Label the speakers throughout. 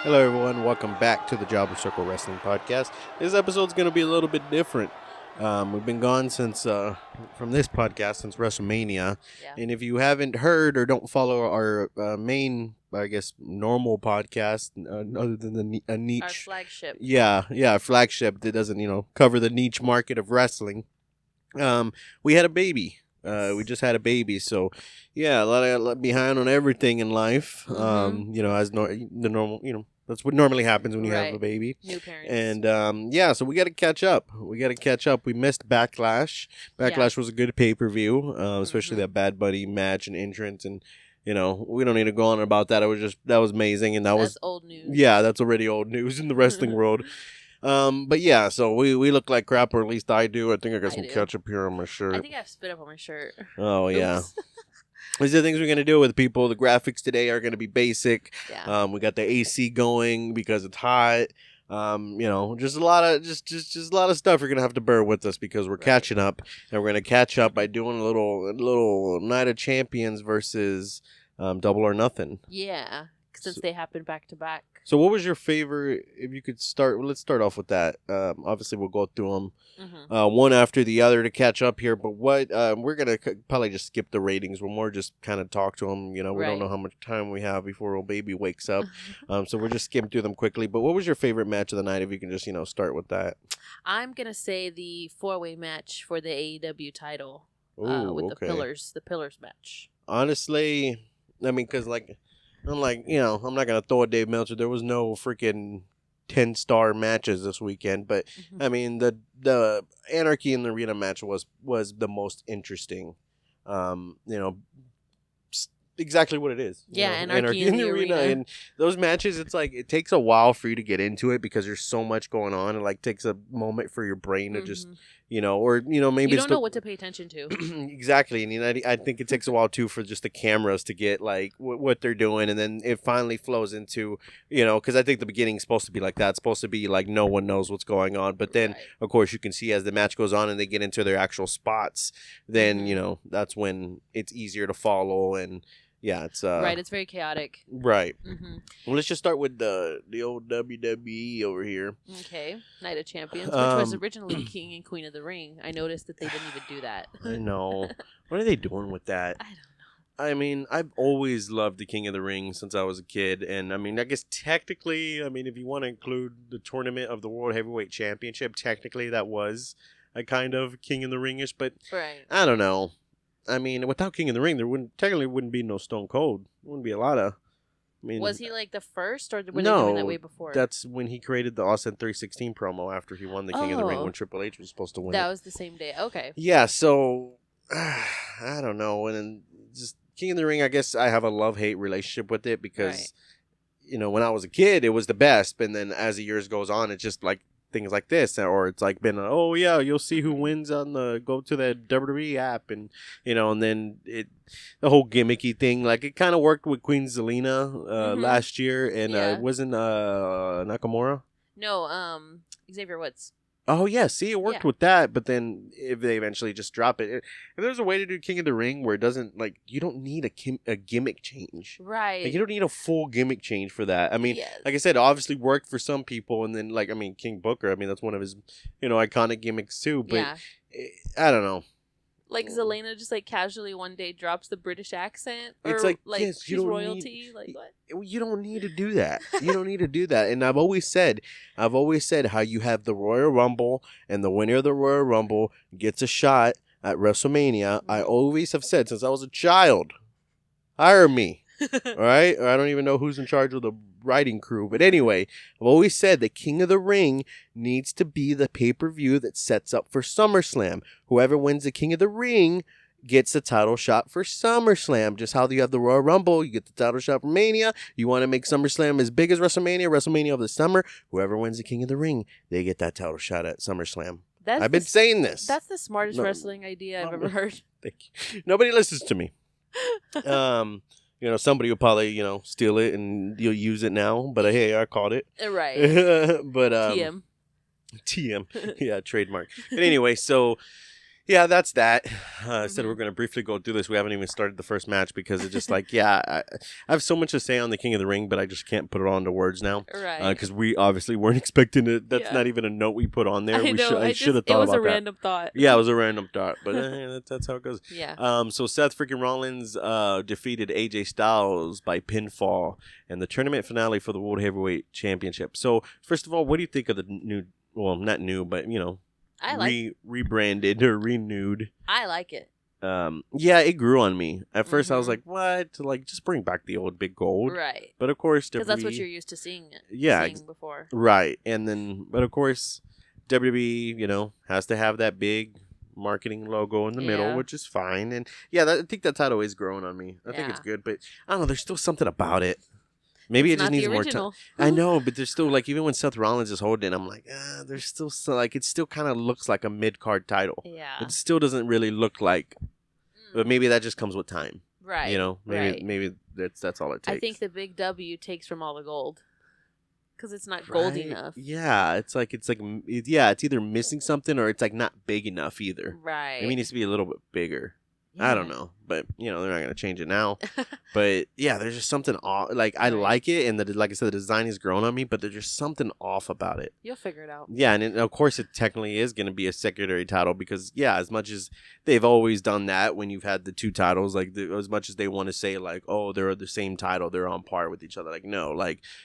Speaker 1: Hello, everyone. Welcome back to the Jobber Circle Wrestling Podcast. This episode's going to be a little bit different. We've been gone since from this podcast since WrestleMania, and if you haven't heard or don't follow our main, I guess, normal podcast, other than a niche,
Speaker 2: our flagship,
Speaker 1: flagship that doesn't cover the niche market of wrestling, we had a baby. We just had a baby, so yeah, a lot behind on everything in life.
Speaker 2: Mm-hmm.
Speaker 1: As the normal, that's what normally happens when you have a baby.
Speaker 2: New parents.
Speaker 1: And so we got to catch up. We missed Backlash. Backlash was a good pay-per-view, especially that Bad Bunny match and entrance, and we don't need to go on about that. That was amazing, and that's
Speaker 2: old news.
Speaker 1: Yeah, that's already old news in the wrestling world. But yeah, so we look like crap, or at least I do. I think I got some ketchup here on my shirt.
Speaker 2: I think I spit up on my shirt.
Speaker 1: Oh, yeah. These are the things we're going to do with people. The graphics today are going to be basic.
Speaker 2: Yeah.
Speaker 1: We got the AC going because it's hot. Just a lot of just a lot of stuff you're going to have to bear with us because we're catching up, and we're going to catch up by doing a little Night of Champions versus Double or Nothing.
Speaker 2: Yeah, since they happen back to back.
Speaker 1: So what was your favorite, if you could start, let's start off with that. Obviously, we'll go through them one after the other to catch up here. But we're going to probably just skip the ratings. We'll more just kind of talk to them. We don't know how much time we have before old baby wakes up. So we'll just skim through them quickly. But what was your favorite match of the night, if you can just, start with that?
Speaker 2: I'm going to say the 4-way match for the AEW title with the Pillars match.
Speaker 1: Honestly, I mean, because I'm I'm not going to throw a Dave Meltzer. There was no freaking 10-star matches this weekend. But, I mean, the Anarchy in the Arena match was the most interesting. Exactly what it is.
Speaker 2: Yeah, Anarchy in the Arena.
Speaker 1: And those matches, it's it takes a while for you to get into it because there's so much going on. It takes a moment for your brain to just, maybe
Speaker 2: you don't know what to pay attention to.
Speaker 1: Exactly. And I think it takes a while too for just the cameras to get what they're doing, and then it finally flows into, because I think the beginning's supposed to be like that. It's supposed to be no one knows what's going on, but then of course you can see as the match goes on and they get into their actual spots, then that's when it's easier to follow. And yeah, it's
Speaker 2: it's very chaotic.
Speaker 1: Right. Well, let's just start with the old WWE over here.
Speaker 2: Okay, Night of Champions, which was originally King and Queen of the Ring. I noticed that they didn't even do that.
Speaker 1: I know. What are they doing with that?
Speaker 2: I don't know.
Speaker 1: I mean, I've always loved the King of the Ring since I was a kid, and I mean, I guess technically, if you want to include the tournament of the World Heavyweight Championship, technically that was a kind of King of the Ring-ish, but I don't know. I mean, without King of the Ring, there wouldn't be no Stone Cold. There wouldn't be a lot of.
Speaker 2: Was he the first, or were they doing that way before?
Speaker 1: That's when he created the Austin 316 promo after he won the King of the Ring when Triple H was supposed to win.
Speaker 2: That was the same day. Okay.
Speaker 1: Yeah, so I don't know, and then just King of the Ring. I guess I have a love-hate relationship with it because when I was a kid, it was the best, and then as the years goes on, it's just things like this, or it's been you'll see who wins on go to the WWE app, and and then the whole gimmicky thing, it kind of worked with Queen Zelina last year, and wasn't Nakamura?
Speaker 2: No, Xavier Woods.
Speaker 1: Oh yeah, see, it worked with that, but then if they eventually just drop it, if there's a way to do King of the Ring where it doesn't you don't need a gimmick change,
Speaker 2: right?
Speaker 1: You don't need a full gimmick change for that. I mean, like I said, it obviously worked for some people, and then King Booker, that's one of his iconic gimmicks too. But I don't know.
Speaker 2: Zelina just casually one day drops the British accent, or
Speaker 1: yes,
Speaker 2: she's royalty. What?
Speaker 1: You don't need to do that. You don't need to do that. And I've always said how you have the Royal Rumble, and the winner of the Royal Rumble gets a shot at WrestleMania. I always have said since I was a child, hire me. All right? Or I don't even know who's in charge of the writing crew. But anyway, I've always said the King of the Ring needs to be the pay-per-view that sets up for SummerSlam. Whoever wins the King of the Ring gets the title shot for SummerSlam. Just how you have the Royal Rumble, you get the title shot for Mania. You want to make SummerSlam as big as WrestleMania of the summer. Whoever wins the King of the Ring, they get that title shot at SummerSlam. I've been saying this.
Speaker 2: That's the smartest wrestling idea I've ever heard.
Speaker 1: Thank you. Nobody listens to me. Somebody will probably, steal it and you'll use it now. But hey, I caught it.
Speaker 2: Right.
Speaker 1: But
Speaker 2: TM.
Speaker 1: Yeah, trademark. But anyway, so Yeah, that's that. Said we're going to briefly go through this. We haven't even started the first match because it's just like, I have so much to say on the King of the Ring, but I just can't put it all into words now.
Speaker 2: Right.
Speaker 1: Because we obviously weren't expecting it. That's not even a note we put on there.
Speaker 2: I know.
Speaker 1: I should have thought about that. It
Speaker 2: was a random thought.
Speaker 1: Yeah, it was a random thought, but that's how it goes.
Speaker 2: Yeah.
Speaker 1: So Seth freaking Rollins defeated AJ Styles by pinfall in the tournament finale for the World Heavyweight Championship. So first of all, what do you think of the new? Well, not new, but rebranded or renewed.
Speaker 2: I like it.
Speaker 1: Yeah, it grew on me. At first, I was like, "What? Like, just bring back the old big gold."
Speaker 2: Right.
Speaker 1: But of course,
Speaker 2: because that's what you're used to seeing. Seeing before.
Speaker 1: Right, and then, but of course, WWE, has to have that big marketing logo in the middle, which is fine. And I think that title is growing on me. I think it's good, but I don't know. There's still something about it. Maybe it just needs more time. I know, but there's still even when Seth Rollins is holding it, I'm like, there's still it still kind of looks like a mid-card title.
Speaker 2: Yeah.
Speaker 1: It still doesn't really look like, but maybe that just comes with time.
Speaker 2: Right.
Speaker 1: Maybe that's all it takes.
Speaker 2: I think the big W takes from all the gold. Because it's not gold enough.
Speaker 1: Yeah, it's either missing something or it's not big enough either.
Speaker 2: Right.
Speaker 1: Maybe it needs to be a little bit bigger. Yeah. I don't know, but they're not going to change it now. But there's just something off. I like it, and like I said, the design has grown on me, but there's just something off about it.
Speaker 2: You'll figure it out.
Speaker 1: Yeah, and of course, it technically is going to be a secondary title because as much as they've always done that when you've had the two titles, as much as they want to say oh, they're the same title, they're on par with each other. No,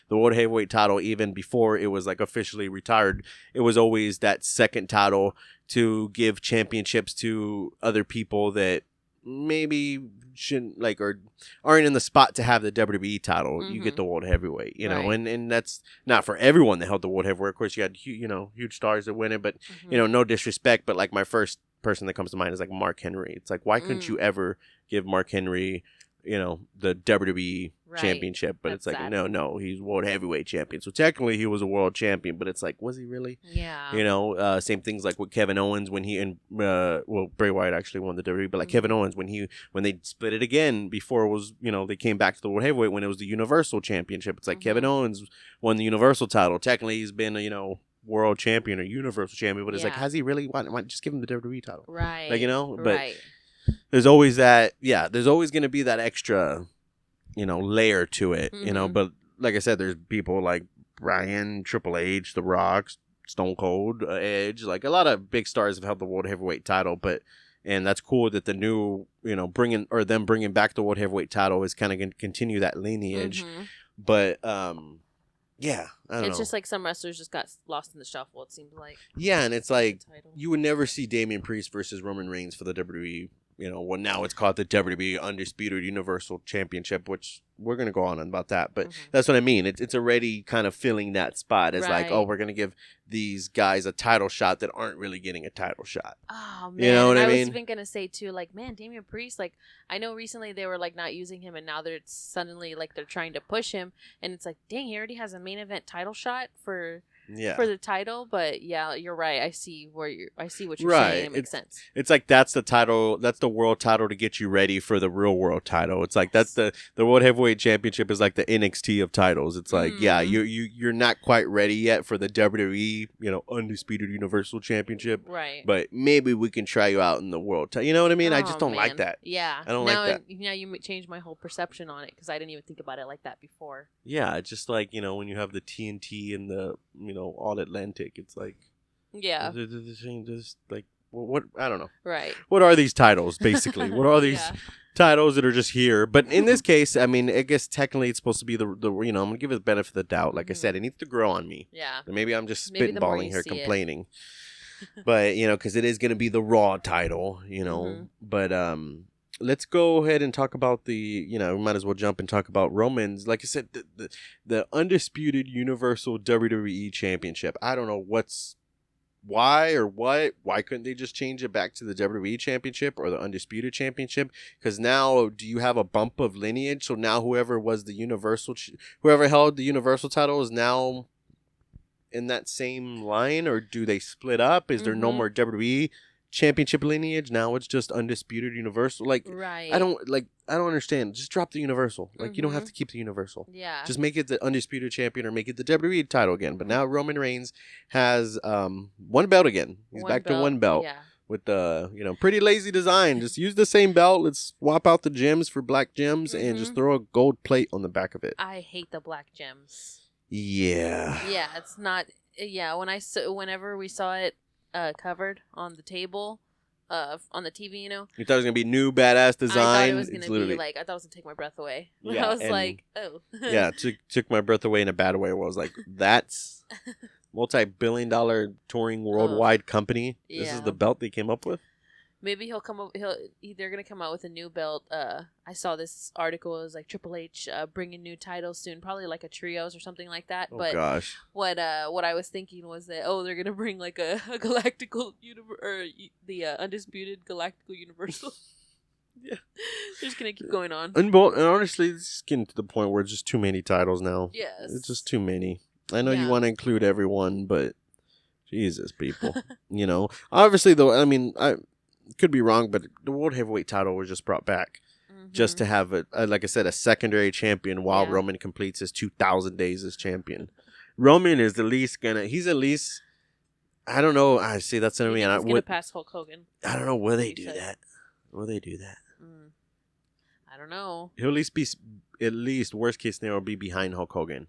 Speaker 1: the World Heavyweight title, even before it was officially retired, it was always that second title to give championships to other people that maybe shouldn't or aren't in the spot to have the WWE title. Mm-hmm. You get the World Heavyweight, and that's not for everyone that held the World Heavyweight. Of course, you had huge stars that win it, but no disrespect, but my first person that comes to mind is Mark Henry. It's why couldn't you ever give Mark Henry the WWE championship? But that's it's no, he's World Heavyweight champion. So technically he was a world champion, but it's was he really?
Speaker 2: Yeah.
Speaker 1: Same things with Kevin Owens when he and Bray Wyatt actually won the WWE, but Kevin Owens when they split it again before it was, they came back to the World Heavyweight when it was the Universal Championship. It's Kevin Owens won the Universal title. Technically he's been world champion or universal champion, but it's has he really? Why just give him the WWE title?
Speaker 2: Right.
Speaker 1: But there's always that, there's always going to be that extra, layer to it, but like I said, there's people like Bryan, Triple H, The Rock, Stone Cold, Edge, a lot of big stars have held the World Heavyweight title, and that's cool that the new, bringing back the World Heavyweight title is kind of going to continue that lineage, but, I don't know.
Speaker 2: It's just some wrestlers just got lost in the shuffle, it seems like.
Speaker 1: Yeah, and it's you would never see Damian Priest versus Roman Reigns for the WWE. Now it's called the WWE Undisputed Universal Championship, which we're going to go on about that. But that's what I mean. It's already kind of filling that spot as we're going to give these guys a title shot that aren't really getting a title shot.
Speaker 2: Oh, man.
Speaker 1: You know what I mean?
Speaker 2: I was even going to say, too, man, Damian Priest, I know recently they were, not using him, and now they're suddenly, they're trying to push him. And it's dang, he already has a main event title shot for the title. But, you're right. I see what you're saying. It makes sense.
Speaker 1: It's that's the title. That's the world title to get you ready for the real world title. It's that's the World Heavyweight Championship is the NXT of titles. It's you're not quite ready yet for the WWE, Undisputed Universal Championship.
Speaker 2: Right.
Speaker 1: But maybe we can try you out in the world title. You know what I mean? I just don't like that.
Speaker 2: Yeah.
Speaker 1: I don't like that.
Speaker 2: Now you changed my whole perception on it because I didn't even think about it like that before.
Speaker 1: Yeah. It's just when you have the TNT and the, All Atlantic, it's
Speaker 2: yeah.
Speaker 1: Just what I don't know.
Speaker 2: Right.
Speaker 1: What are these titles, basically? What are these titles that are just here? But in this case, I mean, I guess technically it's supposed to be the I'm going to give it the benefit of the doubt. Like I said, it needs to grow on me.
Speaker 2: Yeah.
Speaker 1: And maybe I'm just spitballing here, complaining. But, because it is going to be the Raw title, But let's go ahead and talk about we might as well jump and talk about Roman's. Like I said, the Undisputed Universal WWE Championship. I don't know why couldn't they just change it back to the WWE Championship or the Undisputed Championship? Because now, do you have a bump of lineage? So now whoever was the whoever held the Universal title is now in that same line, or do they split up? Is there no more WWE Championship lineage? Now it's just Undisputed Universal.
Speaker 2: Right.
Speaker 1: I don't understand. Just drop the Universal. You don't have to keep the Universal.
Speaker 2: Yeah.
Speaker 1: Just make it the Undisputed Champion or make it the WWE title again. But now Roman Reigns has one belt again. He's back to one belt.
Speaker 2: Yeah.
Speaker 1: with the, pretty lazy design. Just use the same belt. Let's swap out the gems for black gems and just throw a gold plate on the back of it.
Speaker 2: I hate the black gems.
Speaker 1: Yeah.
Speaker 2: Yeah, it's not. Yeah, whenever we saw it covered on the table, on the TV,
Speaker 1: You thought it was gonna be new badass design.
Speaker 2: I thought it was gonna be like, I thought it was gonna take my breath away.
Speaker 1: Yeah,
Speaker 2: I was like, oh.
Speaker 1: Yeah, it took my breath away in a bad way. Where I was like, that's multi-billion-dollar touring worldwide company. This is the belt they came up with.
Speaker 2: Maybe he'll come up. They're gonna come out with a new belt. I saw this article. It was like Triple H bringing new titles soon, probably like a trios or something like that.
Speaker 1: Oh
Speaker 2: but
Speaker 1: gosh,
Speaker 2: what I was thinking was that they're gonna bring like a galactical universe or the Undisputed Galactical Universal. Yeah, they're just gonna keep going on.
Speaker 1: And honestly, it's getting to the point where it's just too many titles now.
Speaker 2: Yes,
Speaker 1: it's just too many. I know you want to include everyone, but Jesus, people, Obviously, though, I mean, I could be wrong, but the World Heavyweight title was just brought back just to have like I said, a secondary champion while Roman completes his 2,000 days as champion. Roman is he's at least, I don't know. I see that's what I mean.
Speaker 2: He's gonna pass Hulk Hogan.
Speaker 1: I don't know. Will they do that? Will they do that?
Speaker 2: I don't know.
Speaker 1: He'll at least worst case scenario be behind Hulk Hogan.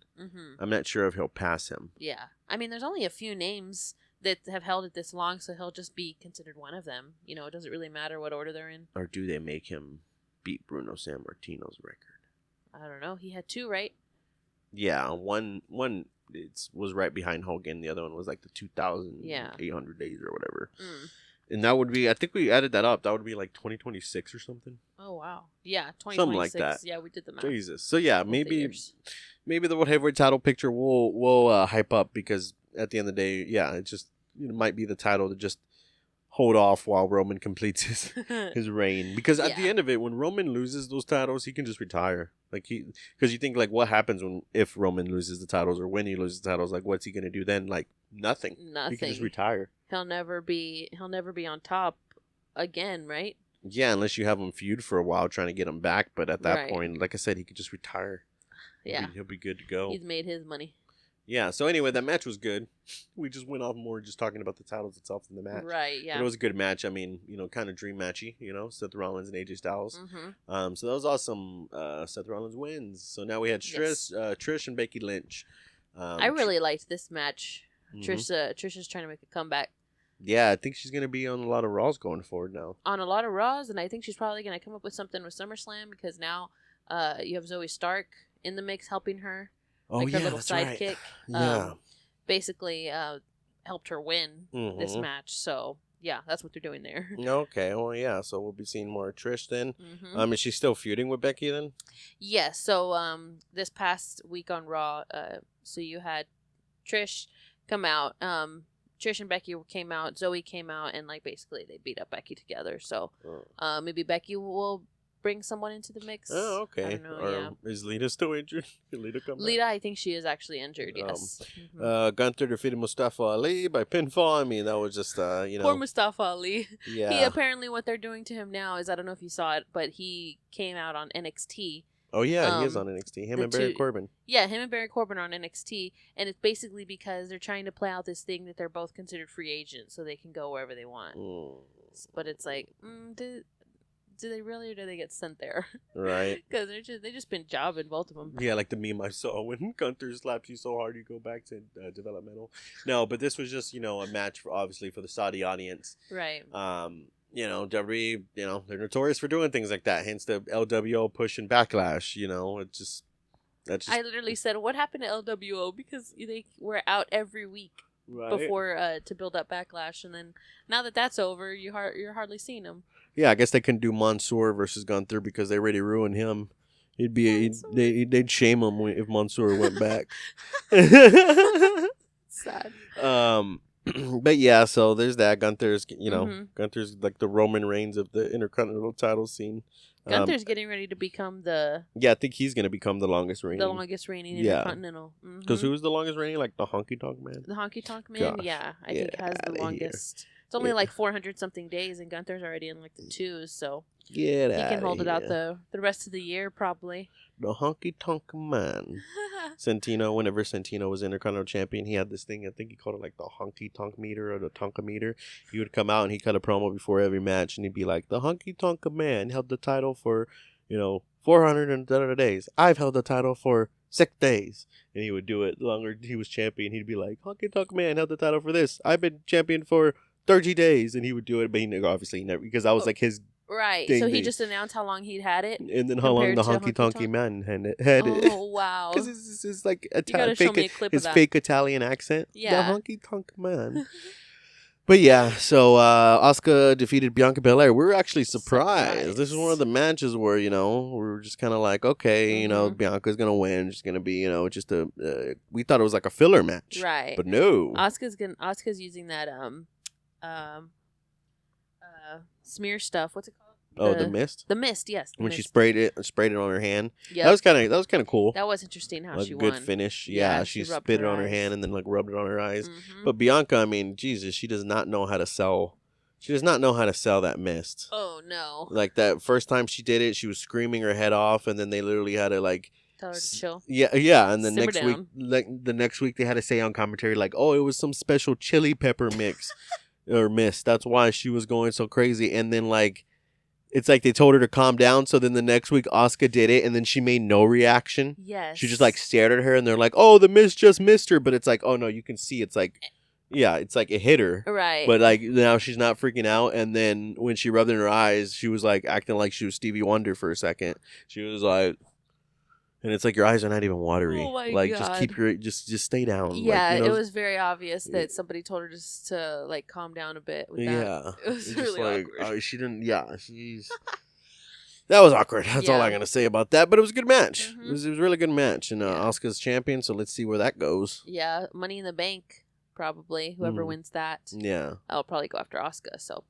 Speaker 1: I'm not sure if he'll pass him.
Speaker 2: Yeah, I mean, there's only a few names that have held it this long, so he'll just be considered one of them. It doesn't really matter what order they're in.
Speaker 1: Or do they make him beat Bruno Sammartino's record?
Speaker 2: I don't know. He had 2, right?
Speaker 1: Yeah, one was right behind Hogan. The other one was like the 2,800 days or whatever. And that would be, I think we added that up. That would be like 2026 or something.
Speaker 2: Oh wow, yeah, 2026.
Speaker 1: Something like that.
Speaker 2: Yeah, we did the math.
Speaker 1: Jesus. So yeah, maybe the World Heavyweight title picture will hype up, because at the end of the day, yeah, it just might be the title to just hold off while Roman completes his reign. Because at the end of it, when Roman loses those titles, he can just retire. Like because you think like what happens if Roman loses the titles, or when he loses the titles, like what's he gonna do then? Like nothing. He can just retire.
Speaker 2: He'll never be on top again, right?
Speaker 1: Yeah, unless you have him feud for a while trying to get him back. But at that point, like I said, he could just retire.
Speaker 2: Yeah,
Speaker 1: he'll be good to go.
Speaker 2: He's made his money.
Speaker 1: Yeah, so anyway, that match was good. We just went off more just talking about the titles itself in the match.
Speaker 2: Right, yeah.
Speaker 1: But it was a good match. I mean, kind of dream matchy, Seth Rollins and AJ Styles. So that was awesome. Seth Rollins wins. So now we had Trish and Becky Lynch.
Speaker 2: I really liked this match. Trish is trying to make a comeback.
Speaker 1: Yeah, I think she's going to be on a lot of Raws going forward now.
Speaker 2: On a lot of Raws, and I think she's probably going to come up with something with SummerSlam, because now you have Zoe Stark in the mix helping her.
Speaker 1: Oh,
Speaker 2: like her little
Speaker 1: that's
Speaker 2: sidekick.
Speaker 1: Right.
Speaker 2: Basically helped her win this match. So yeah, that's what they're doing there.
Speaker 1: Okay, well yeah, so we'll be seeing more of Trish then. Is she still feuding with Becky then?
Speaker 2: Yes. So this past week on Raw, so you had Trish come out. Trish and Becky came out. Zoe came out, and like basically they beat up Becky together. So maybe Becky will bring someone into the mix.
Speaker 1: Oh, okay.
Speaker 2: I don't know,
Speaker 1: Is Lita still injured? Can Lita come back?
Speaker 2: Lita, I think she is actually injured, yes.
Speaker 1: Gunther defeated Mustafa Ali by pinfall. I mean, that was just,
Speaker 2: Poor Mustafa Ali.
Speaker 1: Yeah.
Speaker 2: He apparently, what they're doing to him now is, I don't know if you saw it, but he came out on NXT.
Speaker 1: Oh, yeah, he is on NXT. Him and Baron Corbin.
Speaker 2: Yeah, him and Baron Corbin are on NXT. And it's basically because they're trying to play out this thing that they're both considered free agents, so they can go wherever they want. But it's like, do they really, or do they get sent there? Right. Because they just been jobbing, both of them.
Speaker 1: Yeah, like the meme I saw when Gunther slaps you so hard you go back to developmental. No, but this was just, a match obviously for the Saudi audience.
Speaker 2: Right.
Speaker 1: WWE, they're notorious for doing things like that. Hence the LWO push and backlash. I
Speaker 2: literally said, what happened to LWO? Because they were out every week. Right. Before to build up backlash, and then now that that's over, you're hardly seeing them.
Speaker 1: Yeah, I guess they couldn't do Mansoor versus Gunther because they already ruined him. They'd shame him if Mansoor went back.
Speaker 2: Sad.
Speaker 1: But yeah, so there's that. Gunther's Gunther's like the Roman Reigns of the Intercontinental title scene.
Speaker 2: Gunther's getting ready to become I
Speaker 1: think he's gonna become the longest reigning.
Speaker 2: The longest reigning Intercontinental.
Speaker 1: Because who's the longest reigning? Like the Honky Tonk Man.
Speaker 2: The Honky Tonk Man. Gosh, I think has the longest. Here. It's It's only like 400 something days, and Gunther's already in like the 2s, so
Speaker 1: Get
Speaker 2: he can hold
Speaker 1: here.
Speaker 2: it out the rest of the year probably.
Speaker 1: The honky tonk man. Santino, whenever Santino was Intercontinental Champion, he had this thing, I think he called it like the honky tonk meter or the tonka meter. He would come out and he cut a promo before every match and he'd be like, the honky tonk man held the title for, 400 days. I've held the title for 6 days. And he would do it longer. He was champion. He'd be like, honky tonk man held the title for this. I've been champion for 30 days. And he would do it, but he obviously never, because that was like his
Speaker 2: right. So he just announced how long he'd had it,
Speaker 1: and then how long the honky tonky man had it.
Speaker 2: Oh wow!
Speaker 1: Because it's like
Speaker 2: his
Speaker 1: fake Italian accent.
Speaker 2: Yeah,
Speaker 1: the honky tonk man. But yeah, so Auska defeated Bianca Belair. We were actually surprised. This is one of the matches where we were just kind of like, okay, Bianca's gonna win. She's gonna be just we thought it was like a filler match,
Speaker 2: right?
Speaker 1: But no,
Speaker 2: Auska's using that smear stuff. What's it called?
Speaker 1: The mist.
Speaker 2: The mist, yes.
Speaker 1: When she sprayed it on her hand.
Speaker 2: Yeah.
Speaker 1: That was kind of cool.
Speaker 2: That was interesting how she
Speaker 1: won.
Speaker 2: Good
Speaker 1: finish. Yeah, she spit it on her hand and then rubbed it on her eyes. Mm-hmm. But Bianca, I mean, Jesus, she does not know how to sell. She does not know how to sell that mist.
Speaker 2: Oh no!
Speaker 1: Like that first time she did it, she was screaming her head off, and then they literally had to
Speaker 2: tell her to chill.
Speaker 1: Yeah, and then
Speaker 2: the
Speaker 1: next week they had to say on commentary oh, it was some special chili pepper mix or mist. That's why she was going so crazy, and then it's like they told her to calm down. So then the next week, Auska did it, and then she made no reaction.
Speaker 2: Yes.
Speaker 1: She just stared at her, and they're like, "Oh, the mist just missed her." But it's like, oh no, you can see it's it's like it hit her.
Speaker 2: Right.
Speaker 1: But now she's not freaking out. And then when she rubbed it in her eyes, she was acting like she was Stevie Wonder for a second. She was like, and it's like your eyes are not even watery.
Speaker 2: Oh my God.
Speaker 1: Just keep just stay down.
Speaker 2: Yeah, it was very obvious that somebody told her just to calm down a bit. With that.
Speaker 1: Yeah,
Speaker 2: it was really awkward.
Speaker 1: She didn't. Yeah, she's. That was awkward. That's all I'm gonna say about that. But it was a good match. Mm-hmm. It was a really good match, and Asuka's champion. So let's see where that goes.
Speaker 2: Yeah, Money in the Bank, probably whoever wins that.
Speaker 1: Yeah,
Speaker 2: I'll probably go after Auska. So.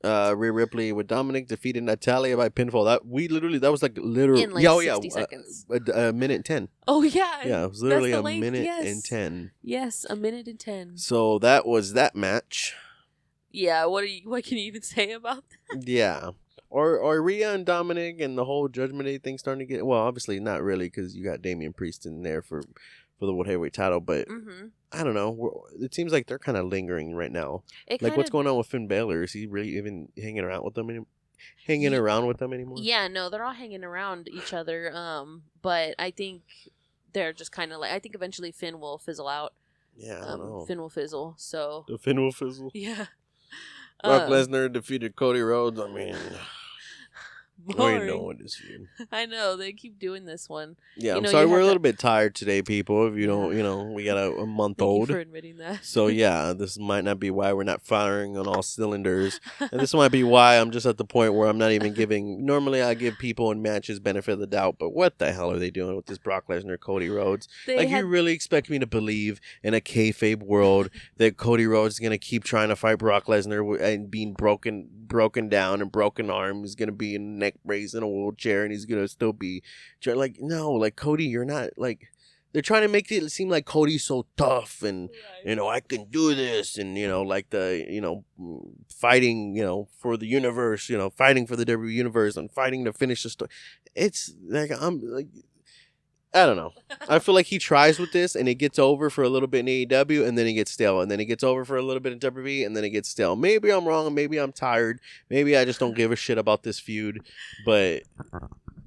Speaker 1: Rhea Ripley with Dominic defeated Natalya by pinfall. That was literally
Speaker 2: in 60 seconds.
Speaker 1: A minute and 10.
Speaker 2: Oh yeah.
Speaker 1: Yeah, it was literally a minute and 10.
Speaker 2: Yes, a minute and 10.
Speaker 1: So that was that match.
Speaker 2: Yeah, what can you even say about that?
Speaker 1: Yeah. Or Rhea and Dominic and the whole Judgment Day thing starting to get, well, obviously not really because you got Damian Priest in there for the World Heavyweight title, but I don't know. It seems like they're kind of lingering right now. What's going on with Finn Balor? Is he really even hanging around with them anymore? Yeah, no, they're all hanging around each other.
Speaker 2: But I think they're just kind of I think eventually Finn will fizzle out.
Speaker 1: Yeah, I don't know.
Speaker 2: Finn will fizzle. So
Speaker 1: the Finn will fizzle.
Speaker 2: Yeah.
Speaker 1: Brock Lesnar defeated Cody Rhodes. I mean. Boring. We know it is you.
Speaker 2: I know they keep doing this one.
Speaker 1: Yeah, I'm sorry. We're a little bit tired today, people. If you don't, we got a month old.
Speaker 2: Thank you for admitting that.
Speaker 1: So yeah, this might not be why we're not firing on all cylinders, and this might be why I'm just at the point where I'm not even giving. Normally, I give people in matches benefit of the doubt, but what the hell are they doing with this Brock Lesnar, Cody Rhodes? You really expect me to believe in a kayfabe world that Cody Rhodes is gonna keep trying to fight Brock Lesnar and being broken down and broken arm? He's gonna be in neck brace in a wheelchair and he's gonna still be no, Cody, you're not they're trying to make it seem like Cody's so tough and I can do this and fighting for the universe, fighting for the WWE universe and fighting to finish the story. It's I don't know. I feel like he tries with this and it gets over for a little bit in AEW and then it gets stale and then it gets over for a little bit in WWE and then it gets stale. Maybe I'm wrong. Maybe I'm tired. Maybe I just don't give a shit about this feud. But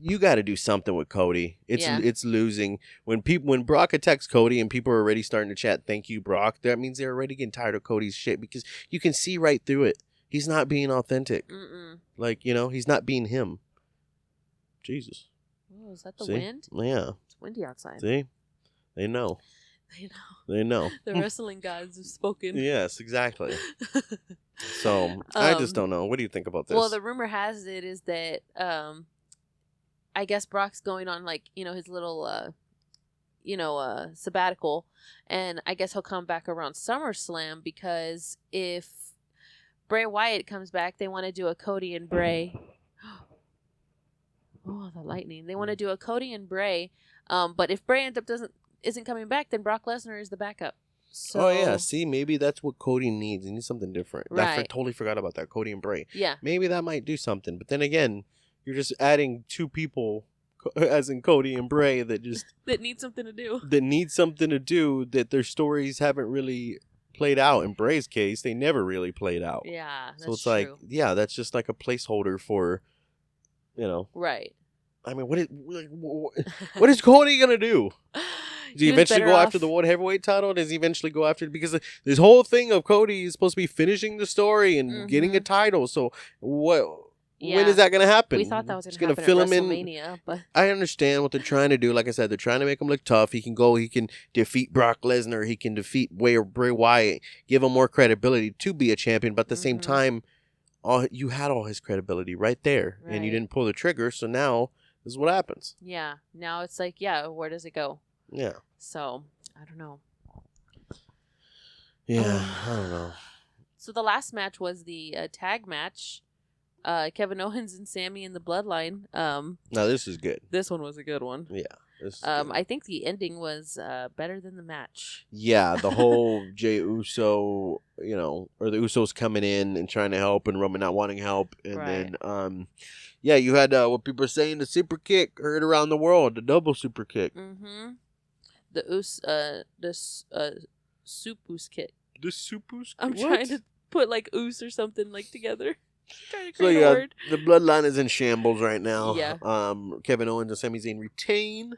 Speaker 1: you got to do something with Cody. It's losing. When Brock attacks Cody and people are already starting to chat, "Thank you, Brock," that means they're already getting tired of Cody's shit because you can see right through it. He's not being authentic. He's not being him. Jesus.
Speaker 2: Oh, is that the wind?
Speaker 1: Yeah.
Speaker 2: Windy outside.
Speaker 1: See? They know. The
Speaker 2: wrestling gods have spoken.
Speaker 1: Yes, exactly. So, I just don't know. What do you think about this?
Speaker 2: Well, the rumor has it is that, I guess Brock's going on, his little, sabbatical. And I guess he'll come back around SummerSlam because if Bray Wyatt comes back, they want to do a Cody and Bray. Oh, the lightning. They want to do a Cody and Bray. But if Bray isn't coming back, then Brock Lesnar is the backup. So,
Speaker 1: oh yeah, see, maybe that's what Cody needs. He needs something different.
Speaker 2: Right.
Speaker 1: Totally forgot about that, Cody and Bray.
Speaker 2: Yeah.
Speaker 1: Maybe that might do something. But then again, you're just adding two people, as in Cody and Bray, that
Speaker 2: need something to do.
Speaker 1: That need something to do that their stories haven't really played out. In Bray's case, they never really played out.
Speaker 2: Yeah, that's
Speaker 1: so it's
Speaker 2: true.
Speaker 1: like, yeah, that's just like a placeholder for,
Speaker 2: Right.
Speaker 1: I mean, what is Cody gonna do? Does he eventually go after the World Heavyweight title? Does he eventually go after it? Because this whole thing of Cody is supposed to be finishing the story and getting a title. So what? Yeah. When is that going to happen?
Speaker 2: We thought that was going to happen at WrestleMania. But
Speaker 1: I understand what they're trying to do. Like I said, they're trying to make him look tough. He can defeat Brock Lesnar. He can defeat Bray Wyatt. Give him more credibility to be a champion. But at the same time, you had all his credibility right there. Right. And you didn't pull the trigger. So now this is what happens.
Speaker 2: Yeah. Now it's like, where does it go?
Speaker 1: Yeah.
Speaker 2: So, I don't know.
Speaker 1: Yeah, I don't know.
Speaker 2: So the last match was the tag match. Kevin Owens and Sammy in the Bloodline.
Speaker 1: Now this is good.
Speaker 2: This one was a good one.
Speaker 1: Yeah. This is
Speaker 2: good. I think the ending was better than the match.
Speaker 1: Yeah, the whole Jey Uso, or the Usos coming in and trying to help and Roman not wanting help. And then, you had what people are saying, the super kick heard around the world, the double super kick.
Speaker 2: Mm-hmm. The Supus kick.
Speaker 1: The Supus?
Speaker 2: I'm trying to put like oos or something like together.
Speaker 1: So yeah, the Bloodline is in shambles right now.
Speaker 2: Yeah.
Speaker 1: Kevin Owens and Sami Zayn retain.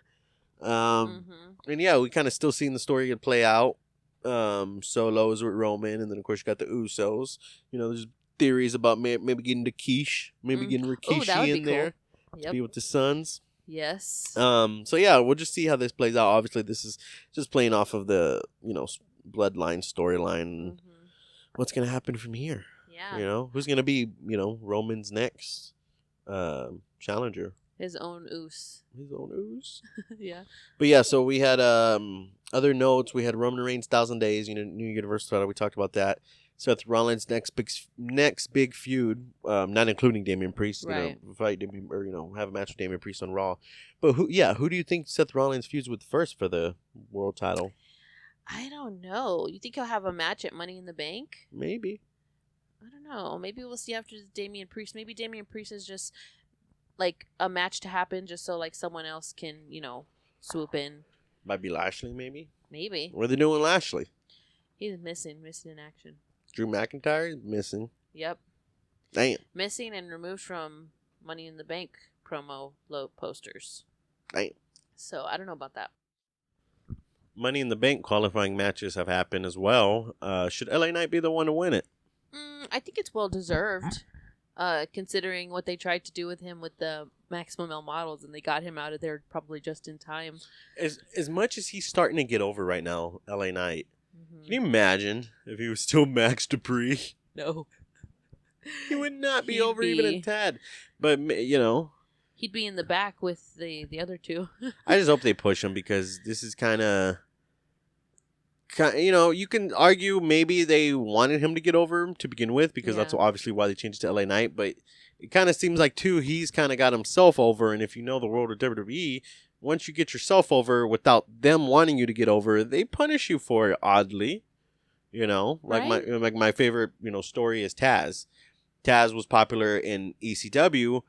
Speaker 1: And yeah, we kind of still seeing the story play out. Solos with Roman, and then of course you got the Usos. There's theories about maybe getting the Quiche, maybe getting Rikishi in there to be with the Sons.
Speaker 2: Yes.
Speaker 1: So yeah, we'll just see how this plays out. Obviously, this is just playing off of the Bloodline storyline. What's gonna happen from here?
Speaker 2: Yeah.
Speaker 1: Who's gonna be Roman's next challenger?
Speaker 2: His own oos.
Speaker 1: Yeah. But yeah, so we had other notes. We had Roman Reigns 1,000 days. New Universal title. We talked about that. Seth Rollins next big feud, not including Damian Priest.
Speaker 2: Right.
Speaker 1: Fight Damian, or have a match with Damian Priest on Raw. But who do you think Seth Rollins feuds with first for the world title?
Speaker 2: I don't know. You think he'll have a match at Money in the Bank?
Speaker 1: Maybe.
Speaker 2: I don't know. Maybe we'll see after Damian Priest. Maybe Damian Priest is just like a match to happen, just so like someone else can swoop in.
Speaker 1: Might be Lashley, maybe.
Speaker 2: Maybe.
Speaker 1: What are they doing, Lashley?
Speaker 2: He's missing in action.
Speaker 1: Drew McIntyre is missing.
Speaker 2: Yep.
Speaker 1: Damn.
Speaker 2: Missing and removed from Money in the Bank promo posters.
Speaker 1: Damn.
Speaker 2: So I don't know about that.
Speaker 1: Money in the Bank qualifying matches have happened as well. Should LA Knight be the one to win it?
Speaker 2: I think it's well deserved, considering what they tried to do with him with the Maximum Male Models, and they got him out of there probably just in time.
Speaker 1: As much as he's starting to get over right now, LA Knight. Can you imagine if he was still Max Dupree?
Speaker 2: No.
Speaker 1: He would not be over even a tad. But,
Speaker 2: he'd be in the back with the other two.
Speaker 1: I just hope they push him, because this is kind of, you can argue maybe they wanted him to get over to begin with, because that's obviously why they changed it to LA Knight. But it kind of seems like, too, he's kind of got himself over. And if you know the world of WWE, once you get yourself over without them wanting you to get over, they punish you for it, oddly. Like my favorite, story is Taz. Taz was popular in ECW,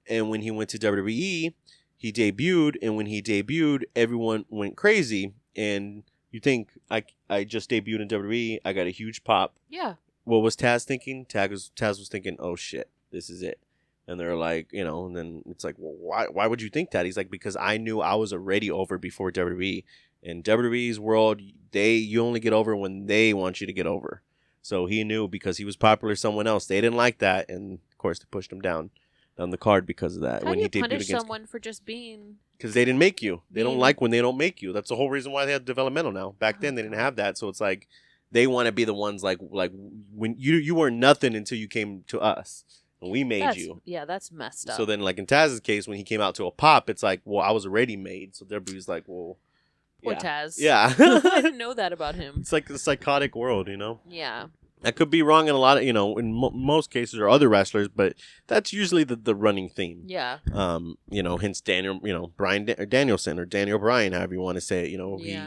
Speaker 1: and when he went to WWE, he debuted, and when he debuted, everyone went crazy. And you think, I just debuted in WWE, I got a huge pop.
Speaker 2: Yeah.
Speaker 1: What was Taz thinking? Taz was thinking, oh shit, this is it. And they're like, and then it's like, well, why would you think that? He's like, because I knew I was already over before WWE. In WWE's world, you only get over when they want you to get over. So he knew, because he was popular someone else. They didn't like that, and of course they pushed him down the card because of that.
Speaker 2: How do you punish someone for just being?
Speaker 1: Because they didn't make you. They don't like when they don't make you. That's the whole reason why they have developmental now. Back then they didn't have that, so it's like they want to be the ones like when you were nothing until you came to us. And we made you.
Speaker 2: Yeah, that's messed up.
Speaker 1: So then, like in Taz's case, when he came out to a pop, it's like, well, I was already made. So WWE's like, well,
Speaker 2: poor Taz.
Speaker 1: Yeah.
Speaker 2: I didn't know that about him.
Speaker 1: It's like the psychotic world,
Speaker 2: Yeah.
Speaker 1: I could be wrong in a lot of, in most cases, or other wrestlers, but that's usually the running theme.
Speaker 2: Yeah.
Speaker 1: Hence Daniel, Bryan Danielson, or Daniel Bryan, however you want to say it. He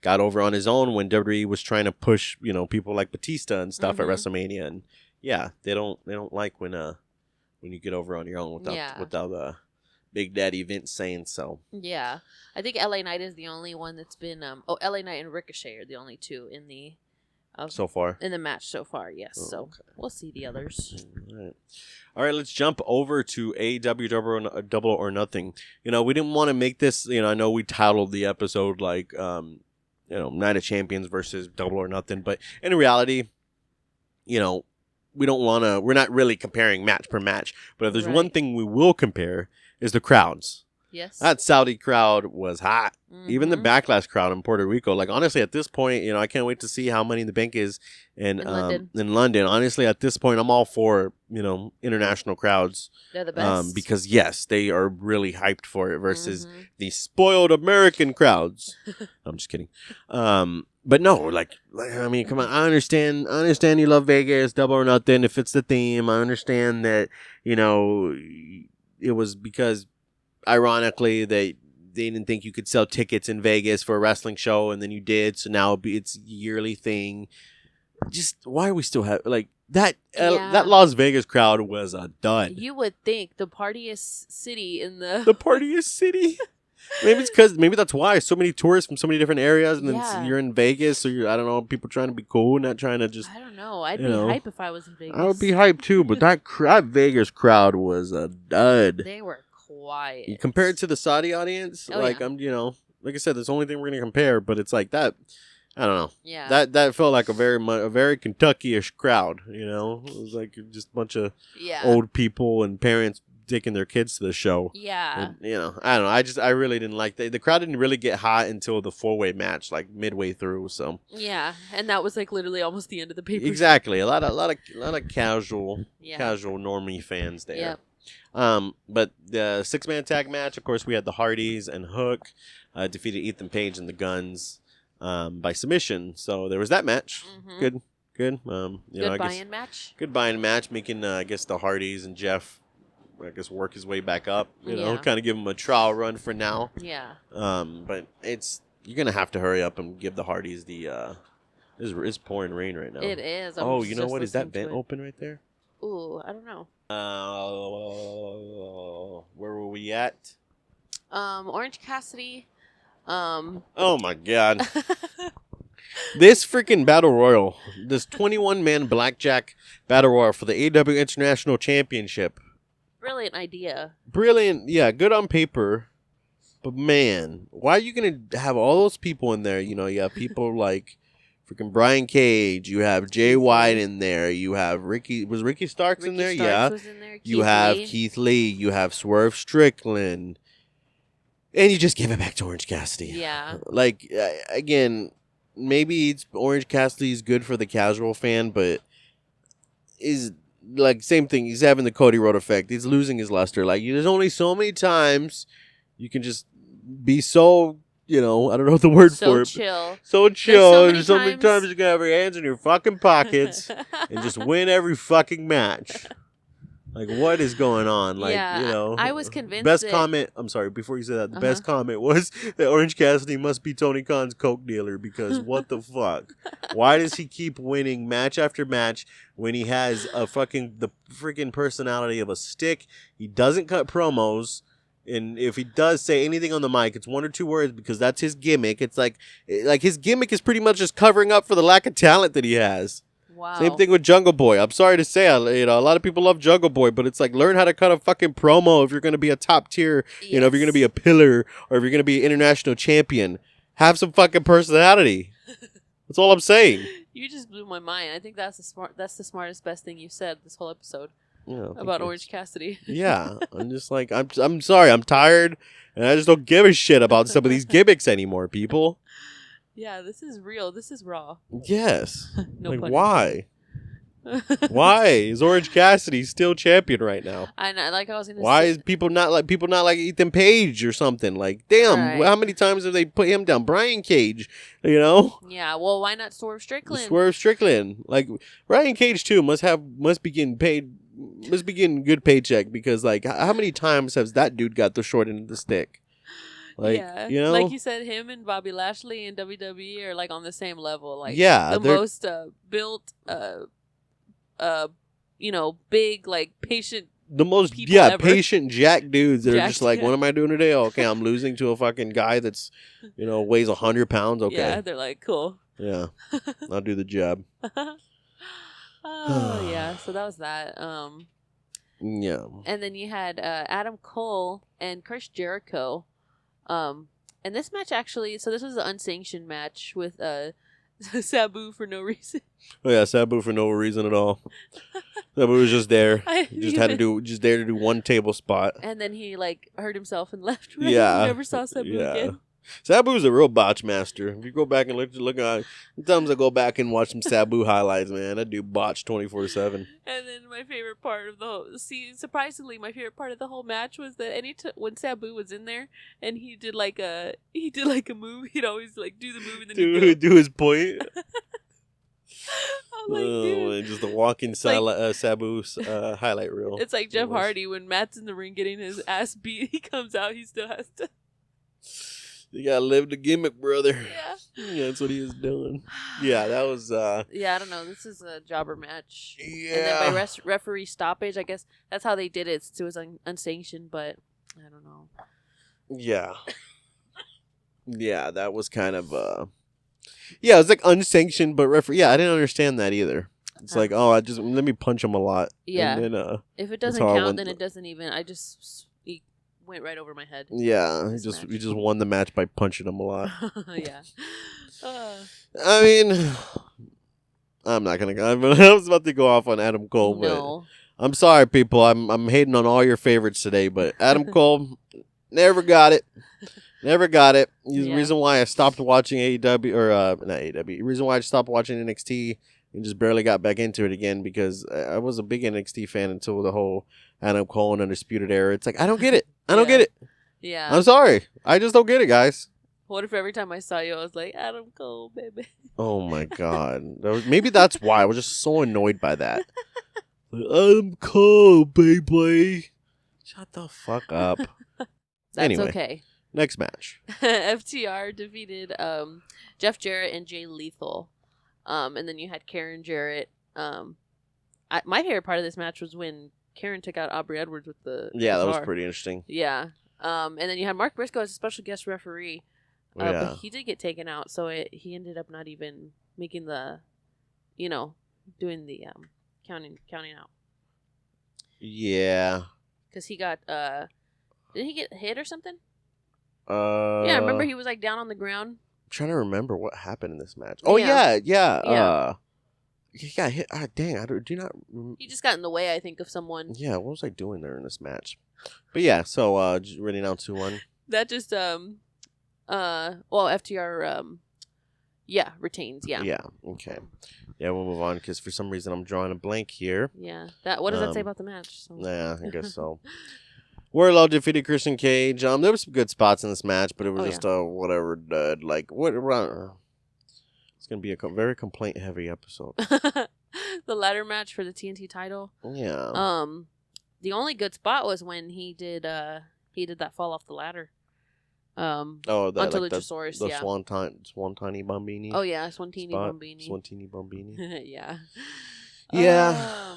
Speaker 1: got over on his own when WWE was trying to push, people like Batista and stuff at WrestleMania. And yeah, they don't like when you get over on your own without Big Daddy Vince saying so.
Speaker 2: Yeah, I think LA Knight is the only one that's been. LA Knight and Ricochet are the only two in the.
Speaker 1: So far
Speaker 2: in the match so far, yes. Oh, so we'll see the others.
Speaker 1: All right, let's jump over to AEW Double or Nothing. We didn't want to make this. I know we titled the episode like, Night of Champions versus Double or Nothing, but in reality, we don't want to. We're not really comparing match per match. But if there's one thing we will compare is the crowds.
Speaker 2: Yes.
Speaker 1: That Saudi crowd was hot. Mm-hmm. Even the Backlash crowd in Puerto Rico. Like, honestly, at this point, I can't wait to see how Money in the Bank is in London. Honestly, at this point, I'm all for, international crowds.
Speaker 2: They're the best.
Speaker 1: Because, yes, they are really hyped for it versus the spoiled American crowds. I'm just kidding. But no, I mean, come on. I understand you love Vegas, Double or Nothing, if it's the theme. I understand that, it was because... Ironically, they didn't think you could sell tickets in Vegas for a wrestling show, and then you did. So now it's a yearly thing. Just why are we still have that? That Las Vegas crowd was a dud.
Speaker 2: You would think the partiest city in the
Speaker 1: partiest city. Maybe that's why so many tourists from so many different areas, and then you're in Vegas, so I don't know, people trying to be cool, not trying to just.
Speaker 2: I don't know. I'd be hype if I was in Vegas.
Speaker 1: I would be hype too, but that Vegas crowd was a dud.
Speaker 2: They were quiet.
Speaker 1: Compared to the Saudi audience, like I said, that's the only thing we're gonna compare. But it's like that. I don't know.
Speaker 2: Yeah.
Speaker 1: That felt like a very Kentucky-ish crowd. It was like just a bunch of old people and parents taking their kids to the show.
Speaker 2: Yeah.
Speaker 1: And, I don't know. I really didn't like the crowd didn't really get hot until the 4-way match, like midway through. So.
Speaker 2: Yeah, and that was like literally almost the end of the pay-per-view.
Speaker 1: Exactly. A lot of casual normie fans there.
Speaker 2: Yep.
Speaker 1: But the 6-man tag match, of course, we had the Hardys and Hook defeated Ethan Page and the Guns by submission. So there was that match. Mm-hmm. Good.
Speaker 2: Good buy-in match.
Speaker 1: Good buy-in match, making I guess the Hardys and Jeff, work his way back up. Kind of give him a trial run for now.
Speaker 2: Yeah.
Speaker 1: But you're gonna have to hurry up and give the Hardys the. It's pouring rain right now.
Speaker 2: It is.
Speaker 1: You know what? Is that vent open right there?
Speaker 2: Ooh, I don't know.
Speaker 1: Where were we at?
Speaker 2: Orange Cassidy.
Speaker 1: Oh my God. This freaking battle royal, this 21-man blackjack battle royal for the AEW International Championship.
Speaker 2: Brilliant idea.
Speaker 1: Brilliant, yeah, good on paper. But man, why are you gonna have all those people in there? You have people like freaking Brian Cage. You have Jay White in there. You have Ricky. Was Ricky Starks in there? Yeah.
Speaker 2: Was in there.
Speaker 1: You have Keith Lee. You have Swerve Strickland. And you just give it back to Orange Cassidy.
Speaker 2: Yeah.
Speaker 1: Again, maybe Orange Cassidy is good for the casual fan, but is same thing. He's having the Cody Rhodes effect. He's losing his luster. There's only so many times you can just be so. I don't know the word for it. So chill. There's so many times you can have your hands in your fucking pockets and just win every fucking match. What is going on?
Speaker 2: I was convinced.
Speaker 1: Best comment. I'm sorry. Before you say that, the best comment was that Orange Cassidy must be Tony Khan's coke dealer because what the fuck? Why does he keep winning match after match when he has the freaking personality of a stick? He doesn't cut promos. And if he does say anything on the mic, it's 1 or 2 words because that's his gimmick. It's like his gimmick is pretty much just covering up for the lack of talent that he has.
Speaker 2: Wow.
Speaker 1: Same thing with Jungle Boy. I'm sorry to say, a lot of people love Jungle Boy, but it's learn how to cut a fucking promo if you're going to be a top tier, if you're going to be a pillar or if you're going to be an international champion. Have some fucking personality. That's all I'm saying.
Speaker 2: You just blew my mind. I think that's the smartest, best thing you said this whole episode. About Orange Cassidy.
Speaker 1: Yeah. I'm just I'm sorry. I'm tired and I just don't give a shit about some of these gimmicks anymore, people.
Speaker 2: Yeah, this is real. This is raw.
Speaker 1: Yes.
Speaker 2: No pun
Speaker 1: why? Why is Orange Cassidy still champion right now?
Speaker 2: I was gonna
Speaker 1: Why is people not like Ethan Page or something? Damn, how many times have they put him down? Brian Cage,
Speaker 2: Yeah, well, why not Swerve Strickland?
Speaker 1: Brian Cage too must be getting paid. Must be getting good paycheck because how many times has that dude got the short end of the stick? Like,
Speaker 2: yeah,
Speaker 1: you know,
Speaker 2: like you said, him and Bobby Lashley in WWE are like on the same level. Like,
Speaker 1: yeah,
Speaker 2: the most built, big, like patient.
Speaker 1: the most
Speaker 2: people ever.
Speaker 1: patient jack dudes that are just like,
Speaker 2: yeah.
Speaker 1: what am I doing today? Okay, I'm losing to a fucking guy that's, weighs 100 pounds. Okay,
Speaker 2: Yeah, they're like, cool.
Speaker 1: yeah, I'll do the job.
Speaker 2: Oh yeah, so that was that.
Speaker 1: Yeah.
Speaker 2: And then you had Adam Cole and Chris Jericho. And this match actually, so this was an unsanctioned match with Sabu for no reason.
Speaker 1: Oh yeah, Sabu for no reason at all. Sabu was just there. Just there to do one table spot.
Speaker 2: And then he like hurt himself and left. Right?
Speaker 1: Yeah.
Speaker 2: You never saw Sabu again.
Speaker 1: Sabu's a real botch master. If you go back and look at, sometimes I go back and watch some Sabu highlights, man. That dude botched 24/7. And
Speaker 2: then my favorite part of surprisingly, my favorite part of the whole match was that when Sabu was in there and he did like a move, he'd always like do the move and then he'd
Speaker 1: do his point.
Speaker 2: I'm like, dude.
Speaker 1: Just the walking Sabu highlight reel.
Speaker 2: It's like Jeff Hardy when Matt's in the ring getting his ass beat. He comes out, he still has to.
Speaker 1: You gotta live the gimmick, brother.
Speaker 2: Yeah,
Speaker 1: that's what he was doing. Yeah, that was.
Speaker 2: Yeah, I don't know. This is a jobber match.
Speaker 1: Yeah.
Speaker 2: And then by referee stoppage, I guess that's how they did it. It was unsanctioned, but I don't know.
Speaker 1: Yeah. Yeah, that was kind of. Yeah, it was like unsanctioned, but referee. Yeah, I didn't understand that either. It's like, oh, let me punch him a lot.
Speaker 2: Yeah.
Speaker 1: And then,
Speaker 2: if it doesn't count, then it doesn't even. He went right over my head.
Speaker 1: Yeah, he just won the match by punching him a lot.
Speaker 2: Yeah.
Speaker 1: I mean, I'm not gonna. I was about to go off on Adam Cole, but I'm sorry, people. I'm hating on all your favorites today, but Adam Cole never got it. Never got it. The reason why I stopped watching AEW or not AEW. The reason why I stopped watching NXT and just barely got back into it again because I was a big NXT fan until the whole Adam Cole and Undisputed era. It's like I don't get it. I don't get it.
Speaker 2: Yeah.
Speaker 1: I'm sorry. I just don't get it, guys.
Speaker 2: What if every time I saw you, I was like, Adam Cole, baby?
Speaker 1: Oh, my God. Maybe that's why. I was just so annoyed by that. Adam Cole, baby. Shut the fuck up.
Speaker 2: That's okay.
Speaker 1: Next match.
Speaker 2: FTR defeated Jeff Jarrett and Jay Lethal. And then you had Karen Jarrett. My favorite part of this match was when Karen took out Aubrey Edwards with the
Speaker 1: Yeah,
Speaker 2: guitar.
Speaker 1: that was pretty interesting.
Speaker 2: Yeah. And then you had Mark Briscoe as a special guest referee. But he did get taken out, so he ended up not even making the, doing the counting out.
Speaker 1: Yeah.
Speaker 2: Because he got, did he get hit or something? Yeah, I remember he was like down on the ground.
Speaker 1: I'm trying to remember what happened in this match. Oh, yeah. He got hit. Dang, I do not.
Speaker 2: He just got in the way, I think, of someone.
Speaker 1: Yeah, what was I doing there in this match? But yeah, so just ready now 2-1.
Speaker 2: That just FTR retains. Yeah,
Speaker 1: okay. Yeah, we'll move on because for some reason I'm drawing a blank here.
Speaker 2: Yeah, what does that say about the match? So.
Speaker 1: Yeah, I guess so. Wardlow defeated Christian Cage. There were some good spots in this match, but it was just whatever. Like what? It's gonna be a very complaint heavy episode.
Speaker 2: The ladder match for the TNT title.
Speaker 1: Yeah.
Speaker 2: The only good spot was when he did that fall off the ladder. Onto Luchasaurus.
Speaker 1: The Swantini Bombini.
Speaker 2: Oh yeah, Swantini Bombini.
Speaker 1: Swantini Bombini.
Speaker 2: Yeah.
Speaker 1: Yeah.